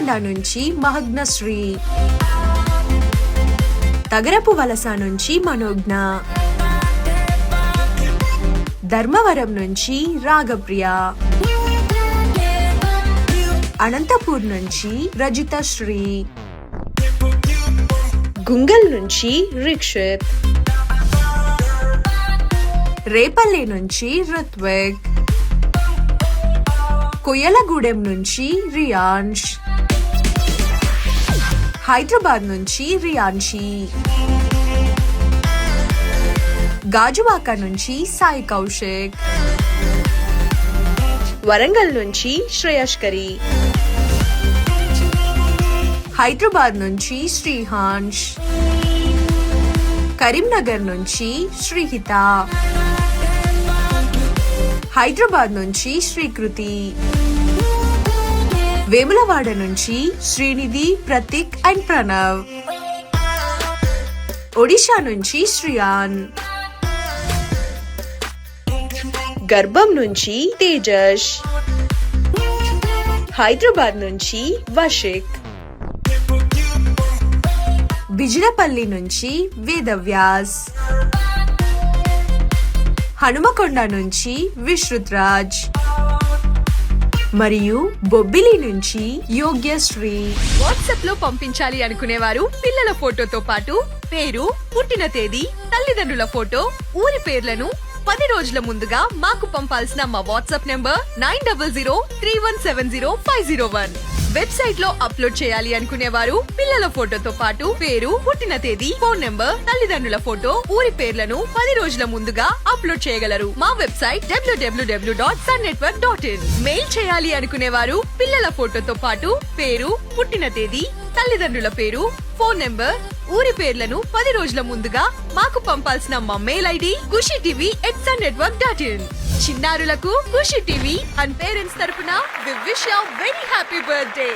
హనుమకొండ నుంచి మహగ్నశ్రీ, తగరపు వలస నుంచి మనోజ్ఞ, ధర్మవరం నుంచి రాగప్రియ, అనంతపూర్ నుంచి రజితశ్రీ, గుంగల్ నుంచి రిక్షిత్, రేపల్లి నుంచి రుత్విక్, కొయ్యలగూడెం నుంచి రియాన్ష్, హైదరాబాద్ నుంచి రియాన్షి, గాజువాక నుంచి సాయి కౌశిక్, వరంగల్ నుంచి శ్రేయస్కరి, హైదరాబాద్ నుంచి శ్రీహాన్ష్, కరీంనగర్ నుంచి శ్రీహిత, హైదరాబాద్ నుంచి శ్రీకృతి, వేములవాడ నుంచి శ్రీనిధి, ప్రతీక్ అండ్ ప్రణవ్, ఒడిషా నుంచి శ్రియాన్, గర్భం నుంచి తేజస్, హైదరాబాద్ నుంచి వషిక్, బిజినపల్లి నుంచి వేదవ్యాస్, హనుమకొండ నుంచి విశ్రుత్రాజ్ మరియు బొబ్బిలి నుంచి యోగ్యశ్రీ. వాట్సాప్ లో పంపించాలి అనుకునేవారు పిల్లల ఫోటోతో పాటు పేరు, పుట్టిన తేదీ, తల్లిదండ్రుల ఫోటో, ఊరి పేర్లను 10 రోజుల ముందుగా మాకు పంపాల్సిన మా వాట్సాప్ నెంబర్ 9003170501. వెబ్సైట్ లో అప్లోడ్ చేయాలి అనుకునేవారు పిల్లల ఫోటోతో పాటు పేరు, పుట్టిన తేదీ, ఫోన్ నెంబర్, తల్లిదండ్రుల ఫోటో, ఊరి పేర్లను 10 రోజుల ముందుగా అప్లోడ్ చేయగలరు. మా వెబ్సైట్ www.sunnetwork.in. మెయిల్ చేయాలి అనుకునేవారు పిల్లల ఫోటోతో పాటు పేరు, పుట్టిన తేదీ, తల్లిదండ్రుల పేరు, ఫోన్ నెంబర్, ఊరి పేర్లను 10 రోజుల ముందుగా మాకు పంపాల్సిన మా మెయిల్ ఐడి kushitv@sunnetwork.in. చిన్నారులకు ఖుషి టీవీ అండ్ పేరెంట్స్ తరపున we wish you very happy birthday.